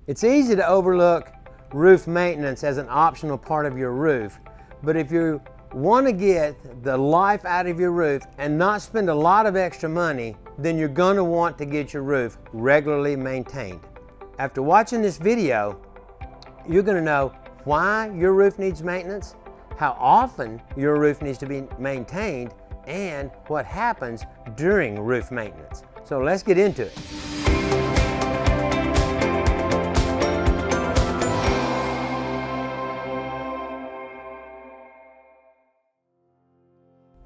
It's easy to overlook roof maintenance as an optional part of your roof, but if you want to get the life out of your roof and not spend a lot of extra money, then you're going to want to get your roof regularly maintained. After watching this video, you're going to know why your roof needs maintenance, how often your roof needs to be maintained, and what happens during roof maintenance. So let's get into it.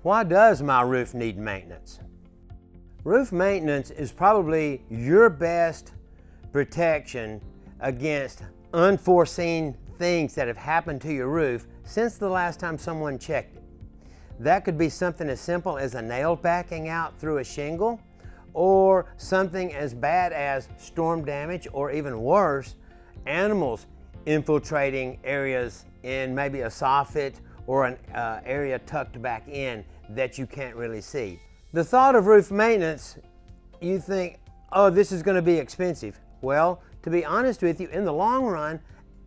Why does my roof need maintenance? Roof maintenance is probably your best protection against unforeseen things that have happened to your roof since the last time someone checked it. That could be something as simple as a nail backing out through a shingle, or something as bad as storm damage, or even worse, animals infiltrating areas in maybe a soffit or an area tucked back in that you can't really see. The thought of roof maintenance, you think, oh, this is going to be expensive. Well, to be honest with you, in the long run,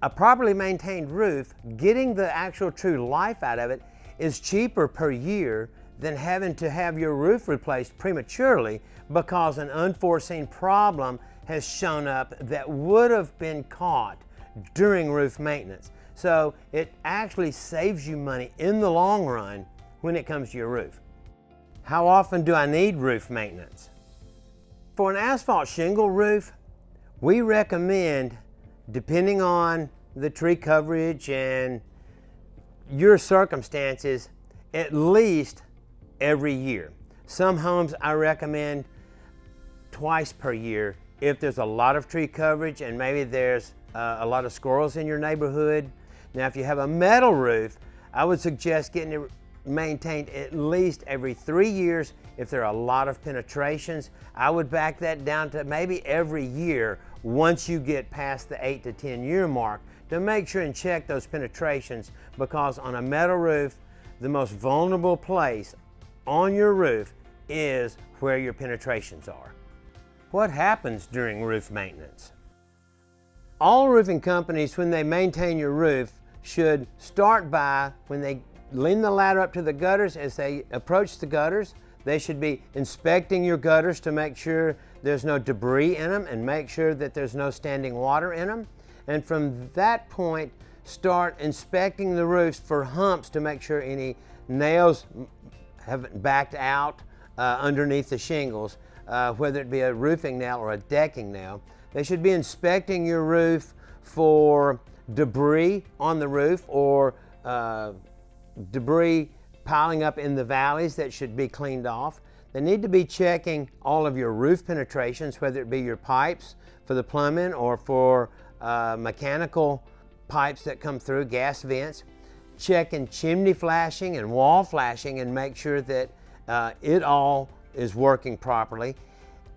a properly maintained roof, getting the actual true life out of it, is cheaper per year than having to have your roof replaced prematurely because an unforeseen problem has shown up that would have been caught during roof maintenance. So it actually saves you money in the long run when it comes to your roof. How often do I need roof maintenance? For an asphalt shingle roof, we recommend, depending on the tree coverage and your circumstances, at least every year. Some homes I recommend twice per year if there's a lot of tree coverage and maybe there's a lot of squirrels in your neighborhood. Now, if you have a metal roof, I would suggest getting it maintained at least every 3 years. If there are a lot of penetrations, I would back that down to maybe every year once you get past the 8 to 10 year mark, to make sure and check those penetrations, because on a metal roof, the most vulnerable place on your roof is where your penetrations are. What happens during roof maintenance? All roofing companies, when they maintain your roof, should start by, when they lean the ladder up to the gutters, as they approach the gutters, they should be inspecting your gutters to make sure there's no debris in them and make sure that there's no standing water in them. And from that point, start inspecting the roofs for humps to make sure any nails haven't backed out underneath the shingles, whether it be a roofing nail or a decking nail. They should be inspecting your roof for debris on the roof, or debris piling up in the valleys that should be cleaned off. They need to be checking all of your roof penetrations, whether it be your pipes for the plumbing or for mechanical pipes that come through, gas vents. Checking chimney flashing and wall flashing and make sure that it all is working properly.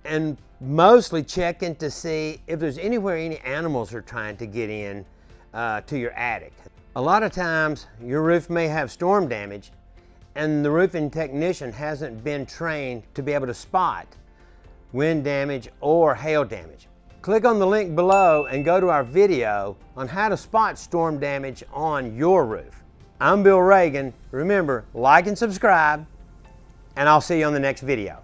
And mostly checking to see if there's anywhere any animals are trying to get in to your attic. A lot of times your roof may have storm damage and the roofing technician hasn't been trained to be able to spot wind damage or hail damage. Click on the link below and go to our video on how to spot storm damage on your roof. I'm Bill Ragan. Remember, like and subscribe, and I'll see you on the next video.